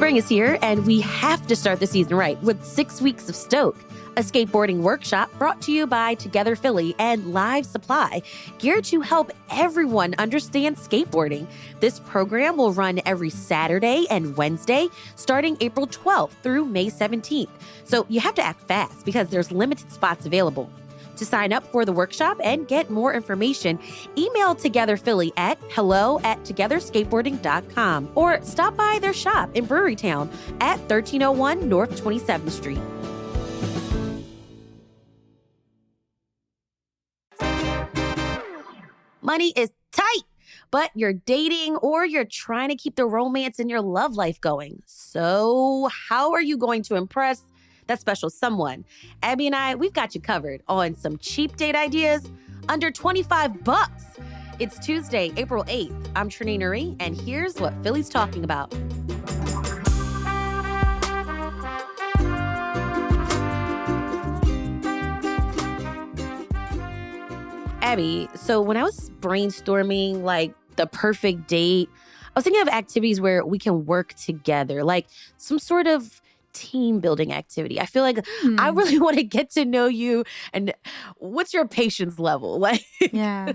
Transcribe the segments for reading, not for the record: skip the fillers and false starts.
Spring is here, and we have to start the season right with 6 weeks of Stoke, a skateboarding workshop brought to you by Together Philly and Live Supply, geared to help everyone understand skateboarding. This program will run every Saturday and Wednesday, starting April 12th through May 17th. So you have to act fast because there's limited spots available. To sign up for the workshop and get more information, email Together Philly at hello@togetherskateboarding.com or stop by their shop in Brewerytown at 1301 North 27th Street. Money is tight, but you're dating or you're trying to keep the romance in your love life going. So how are you going to impress that special someone? Abby and I, we've got you covered on some cheap date ideas under $25. It's Tuesday, April 8th. I'm Trenae Nuri, and here's what Philly's talking about. Abby, so when I was brainstorming like the perfect date, I was thinking of activities where we can work together, like some sort of team building activity. I feel like I really want to get to know you. And what's your patience level? Like, yeah.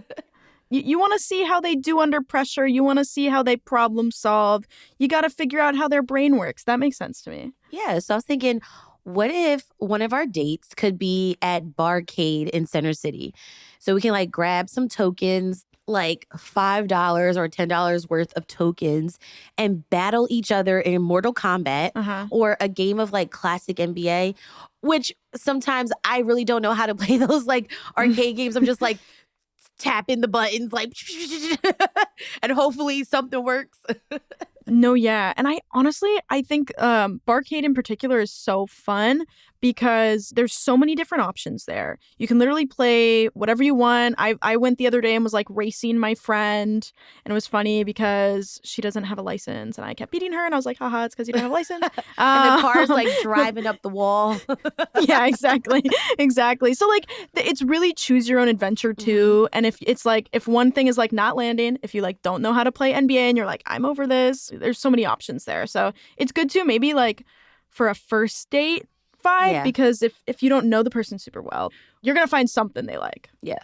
You want to see how they do under pressure. You want to see how they problem solve. You got to figure out how their brain works. That makes sense to me. Yeah. So I was thinking, what if one of our dates could be at Barcade in Center City? So we can like grab some tokens, like $5 or $10 worth of tokens, and battle each other in Mortal Kombat or a game of like classic NBA, which sometimes I really don't know how to play those like arcade games. I'm just like tapping the buttons like and hopefully something works. No, yeah. And I think Barcade in particular is so fun because there's so many different options there. You can literally play whatever you want. I went the other day and was like racing my friend, and it was funny because she doesn't have a license and I kept beating her and I was like, haha, it's because you don't have a license. And the car's like driving up the wall. Yeah, exactly. So like it's really choose your own adventure too. And if it's like, if one thing is like not landing, if you like don't know how to play NBA and you're like, I'm over this, there's so many options there. So it's good too, maybe like for a first date vibe, because if you don't know the person super well, you're going to find something they like. Yeah.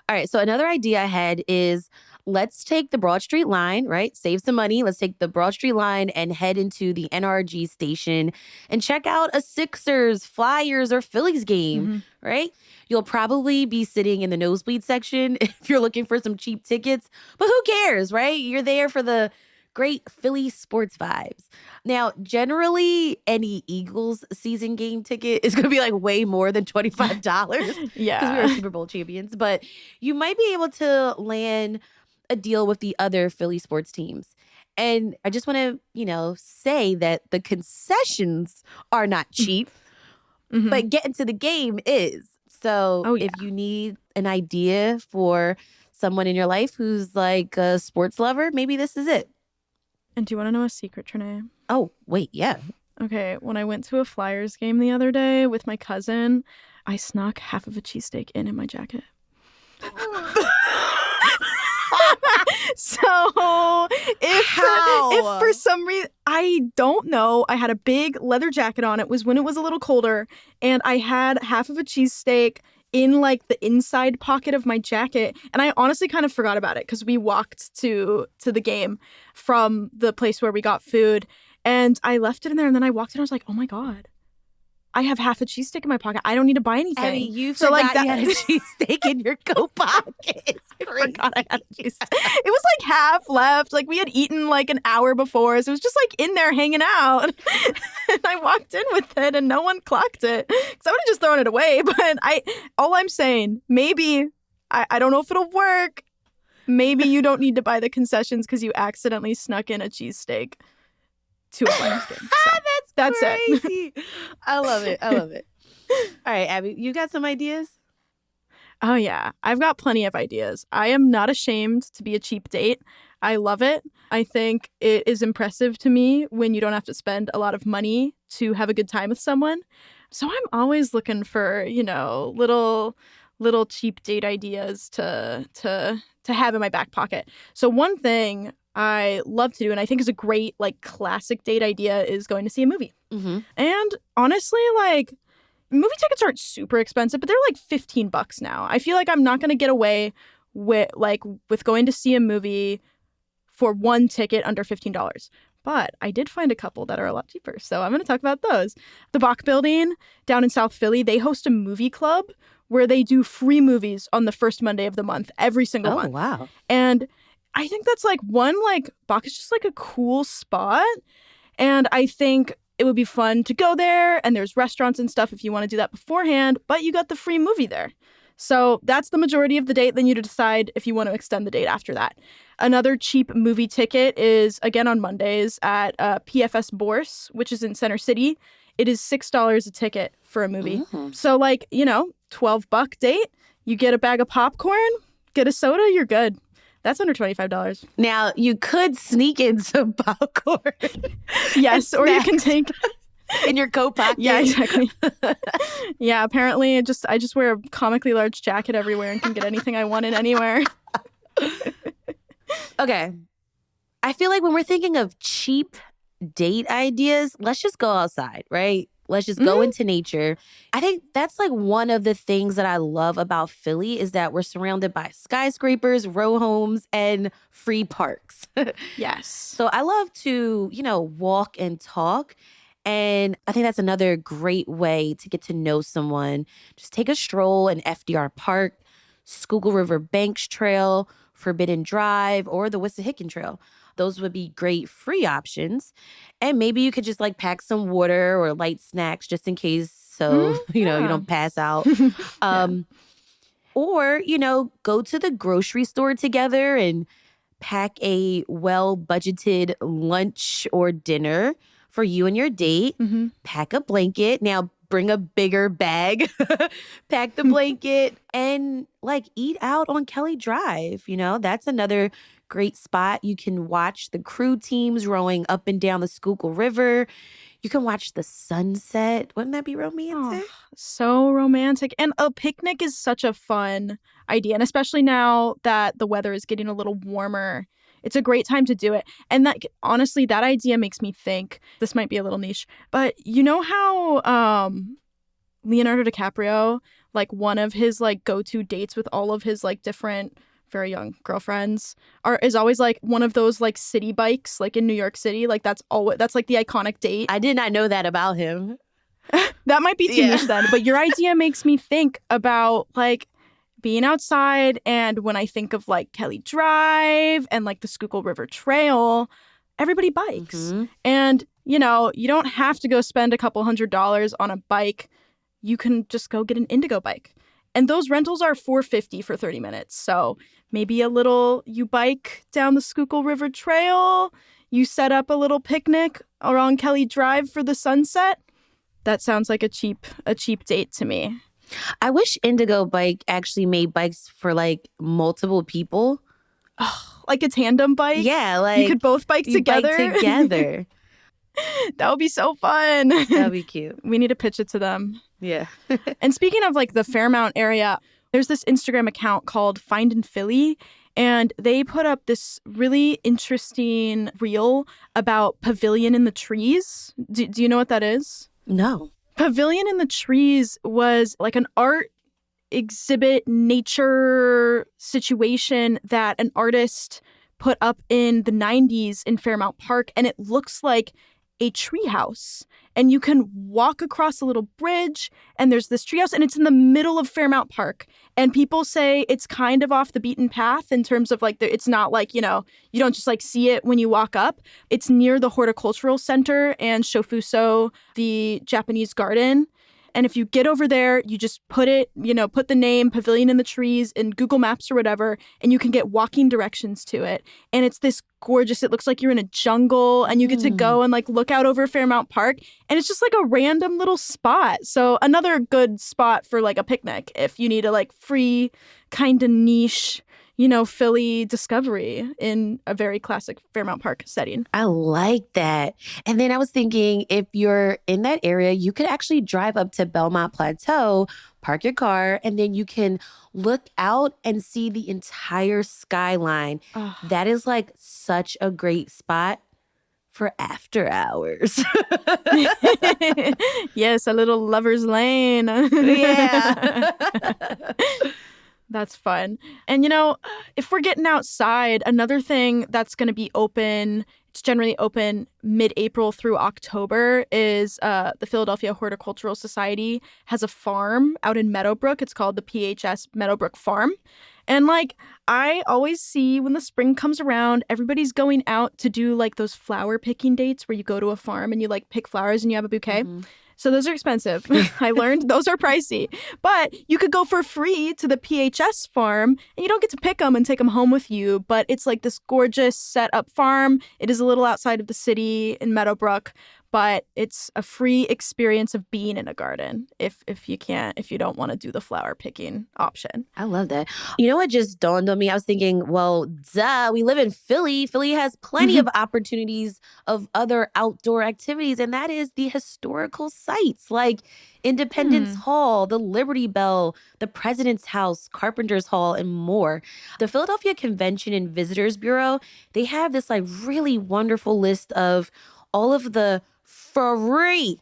All right. So another idea I had is let's take the Broad Street line, right? Save some money. Let's take the Broad Street line and head into the NRG station and check out a Sixers, Flyers, or Phillies game, right? You'll probably be sitting in the nosebleed section if you're looking for some cheap tickets, but who cares, right? You're there for the great Philly sports vibes. Now, generally, any Eagles season game ticket is going to be like way more than $25. Yeah. Because we are Super Bowl champions. But you might be able to land a deal with the other Philly sports teams. And I just want to, say that the concessions are not cheap, but getting to the game is. So if you need an idea for someone in your life who's like a sports lover, maybe this is it. And do you want to know a secret, Trenae? Oh, wait, yeah. Okay, when I went to a Flyers game the other day with my cousin, I snuck half of a cheesesteak in my jacket. So if for some reason, I don't know, I had a big leather jacket on. It was when it was a little colder, and I had half of a cheesesteak in like the inside pocket of my jacket. And I honestly kind of forgot about it because we walked to the game from the place where we got food, and I left it in there. And then I walked in and I was like, oh my God, I have half a cheesesteak in my pocket. I don't need to buy anything. Abby, you forgot you had a cheesesteak in your coat pocket. I forgot I had a cheesesteak. It was like half left. Like we had eaten like an hour before. So it was just like in there hanging out. And I walked in with it and no one clocked it. Because I would have just thrown it away. But all I'm saying, maybe, I don't know if it'll work. Maybe you don't need to buy the concessions because you accidentally snuck in a cheesesteak to a Flyers game. So that's crazy. it. I love it. All right, Abby, you got some ideas? Oh, yeah. I've got plenty of ideas. I am not ashamed to be a cheap date. I love it. I think it is impressive to me when you don't have to spend a lot of money to have a good time with someone. So I'm always looking for, little cheap date ideas to have in my back pocket. So one thing I love to do and I think is a great like classic date idea is going to see a movie. Mm-hmm. And honestly, like movie tickets aren't super expensive, but they're like $15 now. I feel like I'm not going to get away with going to see a movie for one ticket under $15. But I did find a couple that are a lot cheaper. So I'm going to talk about those. The Bach Building down in South Philly, they host a movie club where they do free movies on the first Monday of the month, every single month. Oh, wow. And I think that's like Bach is just like a cool spot. And I think it would be fun to go there. And there's restaurants and stuff if you want to do that beforehand, but you got the free movie there. So that's the majority of the date. Then you decide if you want to extend the date after that. Another cheap movie ticket is, again, on Mondays at PFS Bourse, which is in Center City. It is $6 a ticket for a movie. Mm-hmm. So, like, $12 date. You get a bag of popcorn, get a soda, you're good. That's under $25. Now, you could sneak in some popcorn. Yes, or you can take... in your coat pocket. Yeah, exactly. Yeah, apparently I just wear a comically large jacket everywhere and can get anything I want in anywhere. Okay. I feel like when we're thinking of cheap date ideas, let's just go outside, right? Let's just go into nature. I think that's like one of the things that I love about Philly is that we're surrounded by skyscrapers, row homes, and free parks. Yes. So I love to, walk and talk. And I think that's another great way to get to know someone. Just take a stroll in FDR Park, Schuylkill River Banks Trail, Forbidden Drive, or the Wissahickon Trail. Those would be great free options. And maybe you could just like pack some water or light snacks just in case so, you don't pass out. Or, go to the grocery store together and pack a well-budgeted lunch or dinner for you and your date. Mm-hmm. Pack a blanket. Now, bring a bigger bag. Pack the blanket and like eat out on Kelly Drive. That's another great spot. You can watch the crew teams rowing up and down the Schuylkill River. You can watch the sunset. Wouldn't that be romantic? Oh, so romantic. And a picnic is such a fun idea. And especially now that the weather is getting a little warmer, it's a great time to do it. And that, honestly, that idea makes me think, this might be a little niche, but you know how Leonardo DiCaprio, like one of his like go-to dates with all of his like different very young girlfriends is always like one of those like city bikes like in New York City. Like that's like the iconic date. I did not know that about him. That might be too niche then. But your idea makes me think about like being outside, and when I think of like Kelly Drive and like the Schuylkill River Trail, everybody bikes. Mm-hmm. And, you don't have to go spend a couple $100 on a bike. You can just go get an Indigo bike. And those rentals are $450 for 30 minutes. So maybe you bike down the Schuylkill River Trail, you set up a little picnic around Kelly Drive for the sunset. That sounds like a cheap date to me. I wish Indigo Bike actually made bikes for like multiple people. Oh, like a tandem bike? Yeah, like you could both bike together. Bike together. That would be so fun. That would be cute. We need to pitch it to them. Yeah. And speaking of like the Fairmount area, there's this Instagram account called Find in Philly, and they put up this really interesting reel about Pavilion in the Trees. Do you know what that is? No. Pavilion in the Trees was like an art exhibit nature situation that an artist put up in the 90s in Fairmount Park, and it looks like a treehouse. And you can walk across a little bridge, and there's this treehouse, and it's in the middle of Fairmount Park. And people say it's kind of off the beaten path in terms of like, it's not like, you don't just like see it when you walk up. It's near the Horticultural Center and Shofuso, the Japanese garden. And if you get over there, you just put the name Pavilion in the Trees in Google Maps or whatever, and you can get walking directions to it. And it's this gorgeous, it looks like you're in a jungle, and you get to go and like look out over Fairmount Park. And it's just like a random little spot. So another good spot for like a picnic if you need a like free kind of niche, Philly discovery in a very classic Fairmount Park setting. I like that. And then I was thinking, if you're in that area, you could actually drive up to Belmont Plateau, park your car, and then you can look out and see the entire skyline. Oh. That is like such a great spot for after hours. Yes, a little lover's lane. Yeah. That's fun. And, if we're getting outside, another thing that's going to be open, it's generally open mid-April through October, is the Philadelphia Horticultural Society has a farm out in Meadowbrook. It's called the PHS Meadowbrook Farm. And, I always see when the spring comes around, everybody's going out to do, those flower picking dates where you go to a farm and you, pick flowers and you have a bouquet. Mm-hmm. So those are expensive. I learned those are pricey. But you could go for free to the PHS farm, and you don't get to pick them and take them home with you. But it's this gorgeous set-up farm. It is a little outside of the city in Meadowbrook, but it's a free experience of being in a garden if you don't want to do the flower picking option. I love that. You know what just dawned on me? I was thinking, well, duh, we live in Philly. Philly has plenty of opportunities of other outdoor activities, and that is the historical sites like Independence Hall, the Liberty Bell, the President's House, Carpenter's Hall, and more. The Philadelphia Convention and Visitors Bureau, they have this really wonderful list of all of the free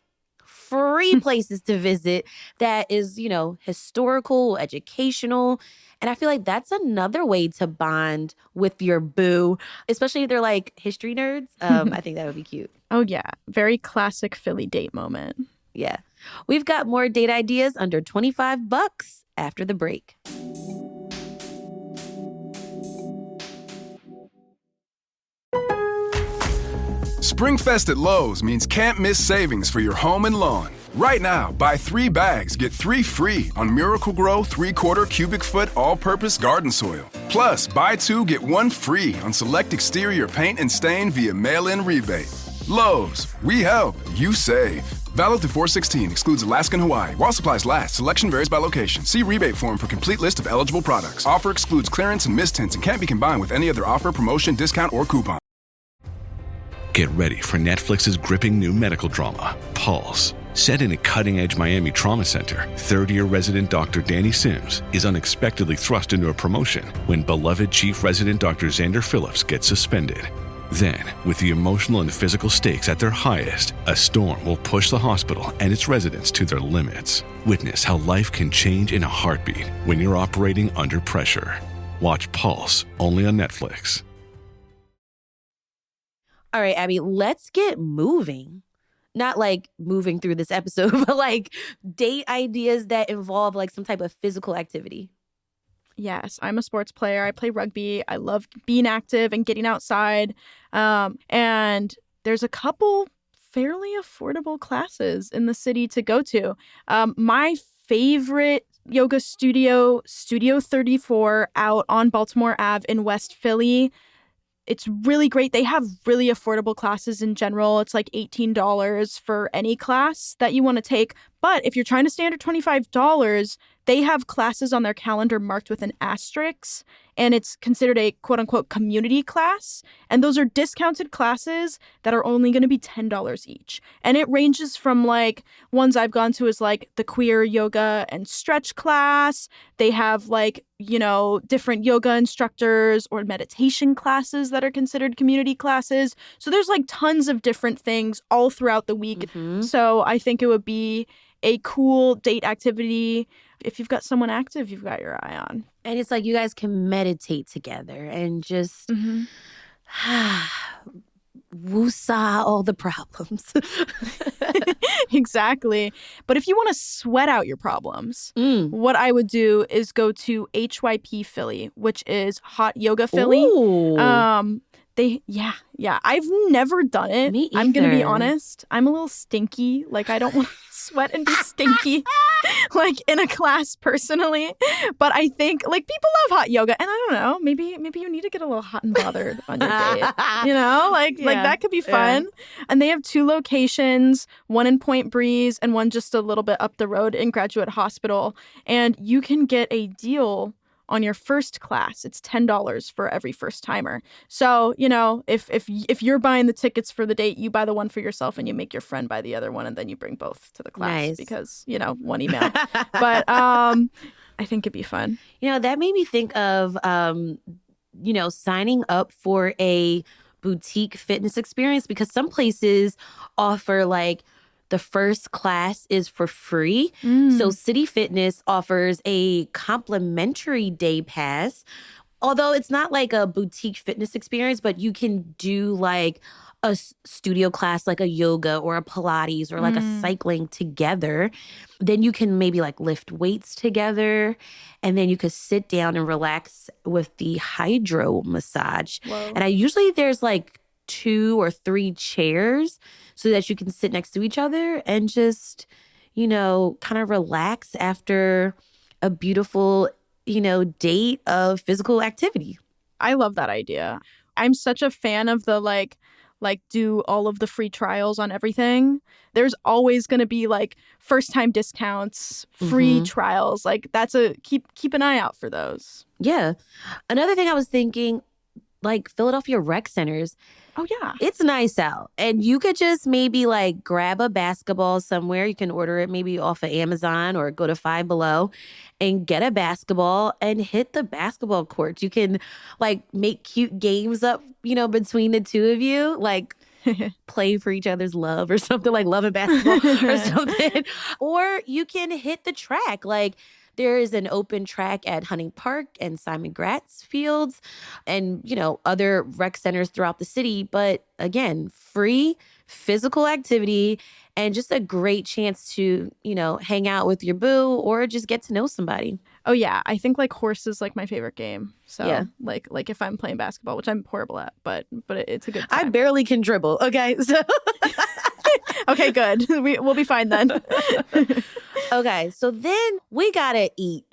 places to visit that is, historical, educational. And I feel like that's another way to bond with your boo, especially if they're history nerds. I think that would be cute. Oh, yeah. Very classic Philly date moment. Yeah. We've got more date ideas under $25 after the break. Springfest at Lowe's means can't miss savings for your home and lawn. Right now, buy 3 bags, get 3 free on Miracle-Gro 3/4 cubic foot all-purpose garden soil. Plus, buy 2, get 1 free on select exterior paint and stain via mail-in rebate. Lowe's, we help, you save. Valid through 4/16, excludes Alaska and Hawaii. While supplies last, selection varies by location. See rebate form for complete list of eligible products. Offer excludes clearance and mist tints and can't be combined with any other offer, promotion, discount, or coupon. Get ready for Netflix's gripping new medical drama, Pulse. Set in a cutting-edge Miami trauma center, third-year resident Dr. Danny Sims is unexpectedly thrust into a promotion when beloved chief resident Dr. Xander Phillips gets suspended. Then, with the emotional and physical stakes at their highest, a storm will push the hospital and its residents to their limits. Witness how life can change in a heartbeat when you're operating under pressure. Watch Pulse, only on Netflix. All right, Abby, let's get moving. Not moving through this episode, but date ideas that involve some type of physical activity. Yes, I'm a sports player. I play rugby. I love being active and getting outside. And there's a couple fairly affordable classes in the city to go to. My favorite yoga studio, Studio 34, out on Baltimore Ave in West Philly. It's really great. They have really affordable classes in general. It's $18 for any class that you want to take. But if you're trying to stay under $25, they have classes on their calendar marked with an asterisk, and it's considered a quote-unquote community class. And those are discounted classes that are only going to be $10 each. And it ranges from ones I've gone to is the queer yoga and stretch class. They have different yoga instructors or meditation classes that are considered community classes. So there's tons of different things all throughout the week. Mm-hmm. So I think it would be a cool date activity. If you've got someone active, you've got your eye on. And it's you guys can meditate together and just woosah all the problems. Exactly. But if you want to sweat out your problems, what I would do is go to HYP Philly, which is Hot Yoga Philly. Ooh. I've never done it. Me either. I'm going to be honest. I'm a little stinky. I don't want to sweat and be stinky in a class personally. But I think people love hot yoga, and I don't know, maybe you need to get a little hot and bothered on your date. That could be fun. Yeah. And they have 2 locations, one in Point Breeze and one just a little bit up the road in Graduate Hospital. And you can get a deal on your first class, it's $10 for every first timer. So, you know, if you're buying the tickets for the date, you buy the one for yourself and you make your friend buy the other one, and then you bring both to the class. Nice. Because, you know, one email. But I think it'd be fun. You know, that made me think of, you know, signing up for a boutique fitness experience, because some places offer like the first class is for free. So City Fitness offers a complimentary day pass, although it's not like a boutique fitness experience, but you can do like a studio class, like a yoga or a Pilates or like a cycling together. Then you can maybe like lift weights together, and then you could sit down and relax with the hydro massage. Whoa. And usually there's like 2 or 3 chairs so that you can sit next to each other and just, you know, kind of relax after a beautiful, you know, date of physical activity. I love that idea. I'm such a fan of the like do all of the free trials on everything. There's always going to be like first time discounts, free trials. Like that's keep an eye out for those. Yeah. Another thing I was thinking, like Philadelphia rec centers. Oh, yeah. It's nice out. And you could just maybe like grab a basketball somewhere. You can order it maybe off of Amazon or go to Five Below and get a basketball and hit the basketball courts. You can like make cute games up, you know, between the two of you, like play for each other's love or something, like love and basketball or something. Or you can hit the track. Like there is an open track at Hunting Park and Simon Gratz Fields and, you know, other rec centers throughout the city. But again, free physical activity and just a great chance to, you know, hang out with your boo or just get to know somebody. Oh, yeah. I think like horse is like my favorite game. So yeah. like if I'm playing basketball, which I'm horrible at, but it's a good time. I barely can dribble. Okay. So okay, good. We'll be fine then. Okay, so then we gotta eat.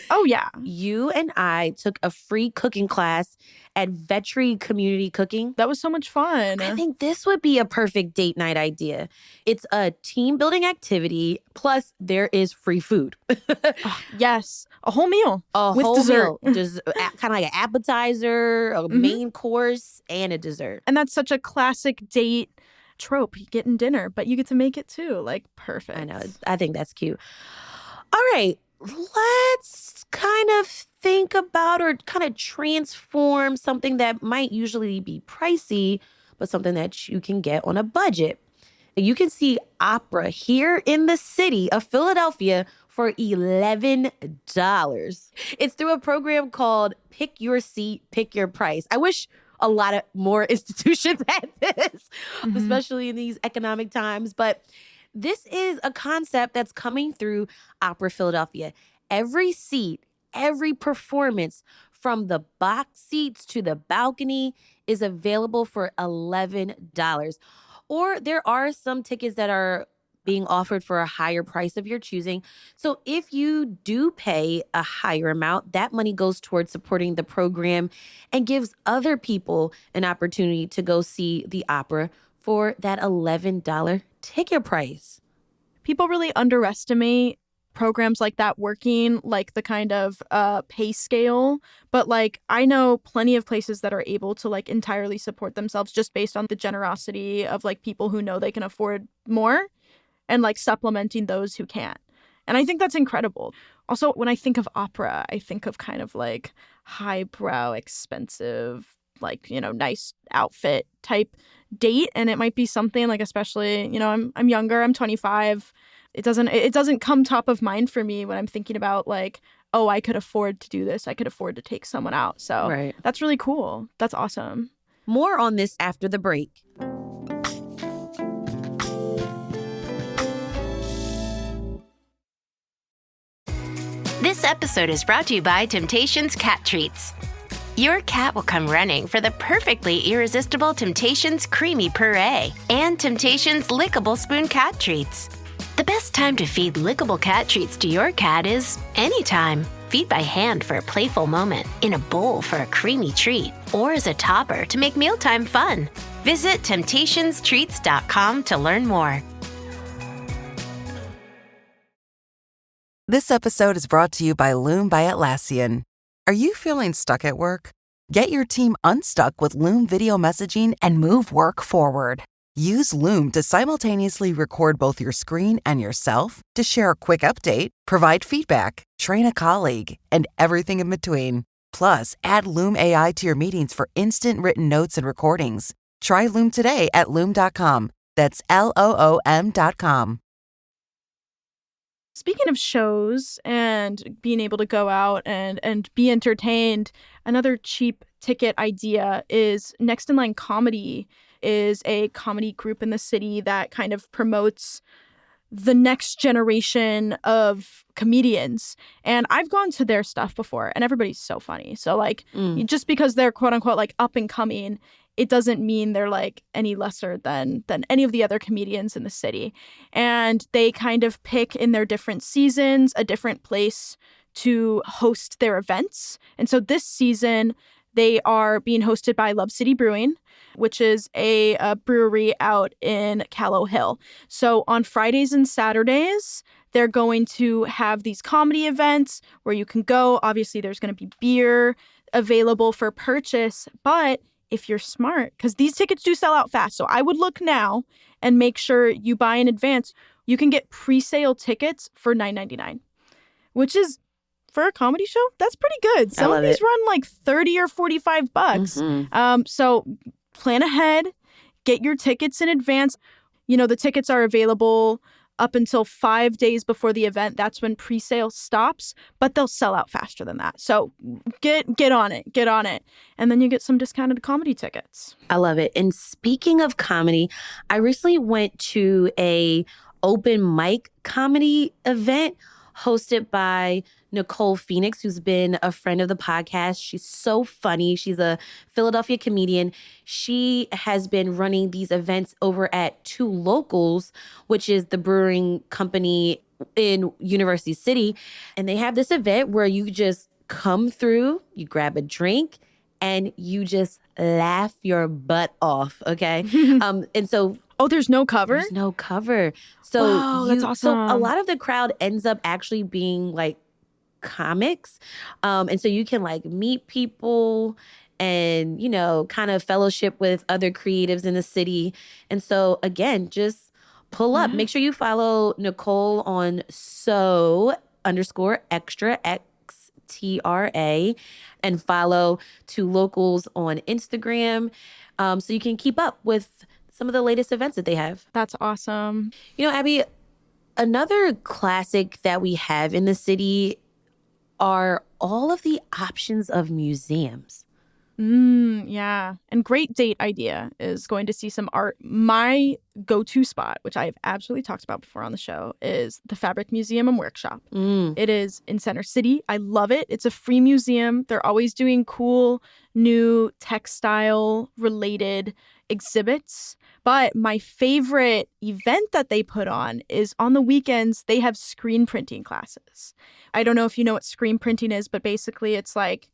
Oh, yeah. You and I took a free cooking class at Vetri Community Cooking. That was so much fun. I think this would be a perfect date night idea. It's a team building activity, plus there is free food. Yes, a whole meal with whole dessert. Meal. Kind of like an appetizer, a main course, and a dessert. And that's such a classic date trope. You get in dinner, but you get to make it too. Like, perfect. I know. I think that's cute. All right. Let's kind of think about or kind of transform something that might usually be pricey, but something that you can get on a budget. You can see opera here in the city of Philadelphia for $11. It's through a program called Pick Your Seat, Pick Your Price. I wish a lot of more institutions had this, especially in these economic times. But this is a concept that's coming through Opera Philadelphia. Every seat, every performance, from the box seats to the balcony, is available for $11. Or there are some tickets that are being offered for a higher price of your choosing. So if you do pay a higher amount, that money goes towards supporting the program and gives other people an opportunity to go see the opera for that $11 ticket price. People really underestimate programs like that working, like the kind of pay scale. But like, I know plenty of places that are able to like entirely support themselves just based on the generosity of like people who know they can afford more and like supplementing those who can't. And I think that's incredible. Also, when I think of opera, I think of kind of like highbrow, expensive, like, you know, nice outfit type date. And it might be something like, especially, you know, I'm younger, I'm 25. It doesn't come top of mind for me when I'm thinking about like, oh, I could afford to do this. I could afford to take someone out. So That's really cool. That's awesome. More on this after the break. This episode is brought to you by Temptations Cat Treats. Your cat will come running for the perfectly irresistible Temptations Creamy Puree and Temptations Lickable Spoon Cat Treats. The best time to feed lickable cat treats to your cat is anytime. Feed by hand for a playful moment, in a bowl for a creamy treat, or as a topper to make mealtime fun. Visit TemptationsTreats.com to learn more. This episode is brought to you by Loom by Atlassian. Are you feeling stuck at work? Get your team unstuck with Loom video messaging and move work forward. Use Loom to simultaneously record both your screen and yourself to share a quick update, provide feedback, train a colleague, and everything in between. Plus, add Loom AI to your meetings for instant written notes and recordings. Try Loom today at Loom.com. That's LOOM.com. Speaking of shows and being able to go out and be entertained, another cheap ticket idea is Next in Line Comedy is a comedy group in the city that kind of promotes the next generation of comedians. And I've gone to their stuff before and everybody's so funny. So like just because they're quote unquote like up and coming, it doesn't mean they're like any lesser than any of the other comedians in the city. And they kind of pick in their different seasons a different place to host their events. And so this season they are being hosted by Love City Brewing, which is a brewery out in Callow Hill. So on Fridays and Saturdays, they're going to have these comedy events where you can go. Obviously, there's going to be beer available for purchase, but if you're smart, because these tickets do sell out fast. So I would look now and make sure you buy in advance. You can get pre-sale tickets for $9.99, which is, for a comedy show, that's pretty good. Some of these run like $30 or $45. Mm-hmm. So plan ahead, get your tickets in advance. You know, the tickets are available up until 5 days before the event. That's when pre-sale stops, but they'll sell out faster than that. So get on it. And then you get some discounted comedy tickets. I love it. And speaking of comedy, I recently went to a open mic comedy event hosted by Nicole Phoenix, who's been a friend of the podcast. She's so funny. She's a Philadelphia comedian. She has been running these events over at Two Locals, which is the brewing company in University City. And they have this event where you just come through, you grab a drink, and you just laugh your butt off, okay? And so... Oh, there's no cover? There's no cover. So wow, that's awesome. So a lot of the crowd ends up actually being like comics. And so you can like meet people and, you know, kind of fellowship with other creatives in the city. And so again, just pull up. Make sure you follow Nicole on _extra XTRA and follow Two Locals on Instagram so you can keep up with some of the latest events that they have. That's awesome. You know, Abby, another classic that we have in the city are all of the options of museums. Yeah. And great date idea is going to see some art. My go-to spot, which I have absolutely talked about before on the show, is the Fabric Museum and Workshop. It is in Center City. I love it. It's a free museum. They're always doing cool, new textile-related exhibits. But my favorite event that they put on is on the weekends, they have screen printing classes. I don't know if you know what screen printing is, but basically it's like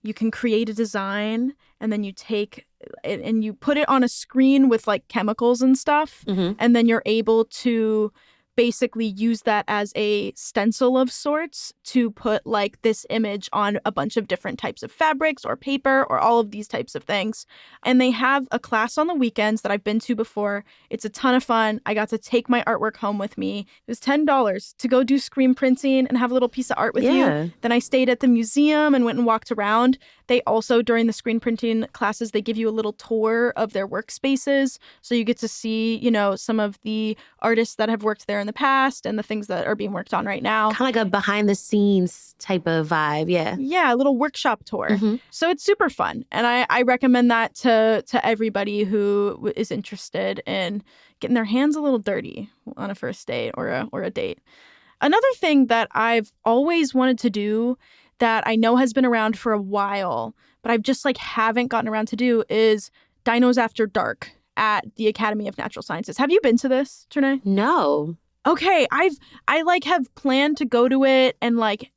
you can create a design and then you take it and you put it on a screen with like chemicals and stuff. And then you're able to basically use that as a stencil of sorts to put like this image on a bunch of different types of fabrics or paper or all of these types of things. And they have a class on the weekends that I've been to before. It's a ton of fun. I got to take my artwork home with me. It was $10 to go do screen printing and have a little piece of art with you. Then I stayed at the museum and went and walked around. They also, during the screen printing classes, they give you a little tour of their workspaces. So you get to see, you know, some of the artists that have worked there in the past and the things that are being worked on right now. Kind of like a behind the scenes type of vibe. Yeah, a little workshop tour. So it's super fun. And I recommend that to everybody who is interested in getting their hands a little dirty on a first date or a date. Another thing that I've always wanted to do that I know has been around for a while, but I've just like haven't gotten around to do is Dinos After Dark at the Academy of Natural Sciences. Have you been to this, Trenae? No. Okay, I like have planned to go to it and like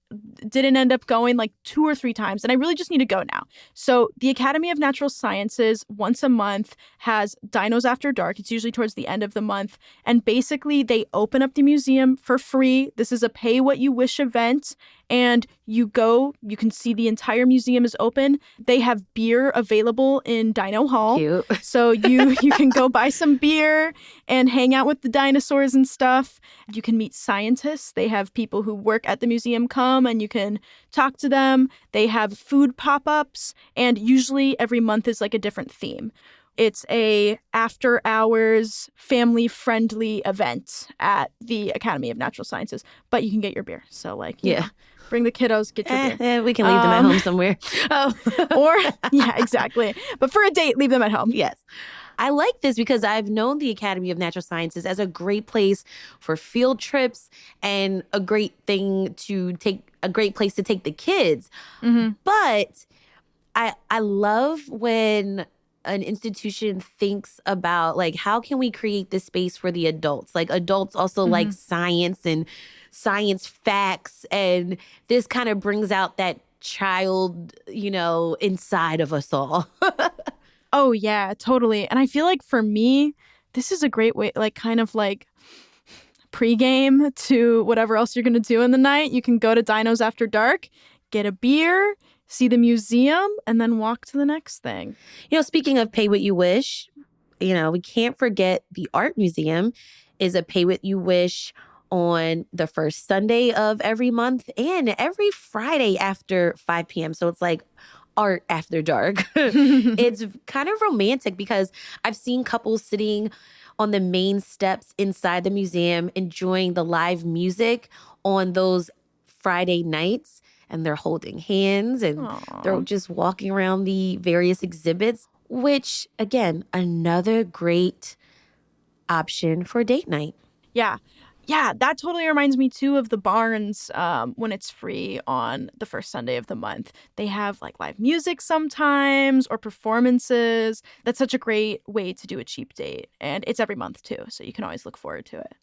didn't end up going like 2 or 3 times, and I really just need to go now. So the Academy of Natural Sciences once a month has Dinos After Dark. It's usually towards the end of the month, and basically they open up the museum for free. This is a pay what you wish event, And you can see the entire museum is open. They have beer available in Dino Hall. Cute. So you can go buy some beer and hang out with the dinosaurs and stuff. You can meet scientists. They have people who work at the museum come and you can talk to them. They have food pop-ups, and usually every month is like a different theme. It's a after-hours, family-friendly event at the Academy of Natural Sciences, but you can get your beer. So, like, you know, bring the kiddos, get your beer. We can leave them at home somewhere. Yeah, exactly. But for a date, leave them at home. Yes. I like this because I've known the Academy of Natural Sciences as a great place for field trips and a great place to take the kids. Mm-hmm. But I love when an institution thinks about, like, how can we create this space for the adults? Like, adults also like science and science facts, and this kind of brings out that child, inside of us all. Oh, yeah, totally. And I feel like for me, this is a great way, like, kind of like pregame to whatever else you're going to do in the night. You can go to Dinos After Dark, get a beer, see the museum, and then walk to the next thing. Speaking of pay what you wish, we can't forget the art museum is a pay what you wish on the first Sunday of every month and every Friday after 5 p.m. So it's like art after dark. It's kind of romantic because I've seen couples sitting on the main steps inside the museum enjoying the live music on those Friday nights. And they're holding hands and they're just walking around the various exhibits, which, again, another great option for date night. Yeah. Yeah, that totally reminds me, too, of the Barns when it's free on the first Sunday of the month. They have, like, live music sometimes or performances. That's such a great way to do a cheap date. And it's every month, too, so you can always look forward to it.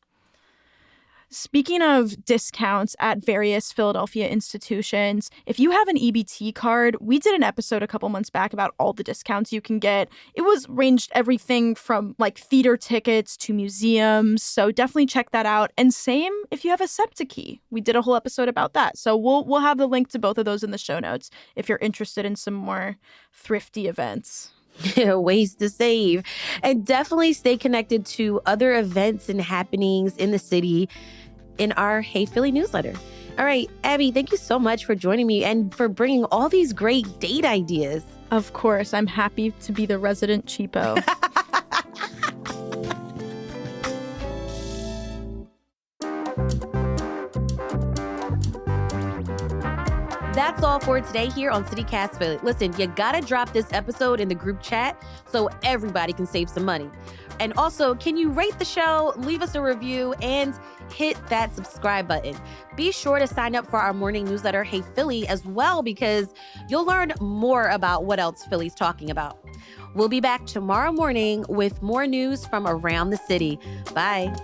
Speaking of discounts at various Philadelphia institutions, if you have an EBT card, we did an episode a couple months back about all the discounts you can get. It was ranged everything from like theater tickets to museums, so definitely check that out. And same if you have a SEPTA key. We did a whole episode about that. So we'll have the link to both of those in the show notes if you're interested in some more thrifty events. Ways to save. And definitely stay connected to other events and happenings in the city in our Hey Philly newsletter. All right, Abby, thank you so much for joining me and for bringing all these great date ideas. Of course, I'm happy to be the resident cheapo. That's all for today here on CityCast Philly. Listen, you gotta drop this episode in the group chat so everybody can save some money. And also, can you rate the show, leave us a review, and hit that subscribe button. Be sure to sign up for our morning newsletter, Hey Philly, as well, because you'll learn more about what else Philly's talking about. We'll be back tomorrow morning with more news from around the city. Bye.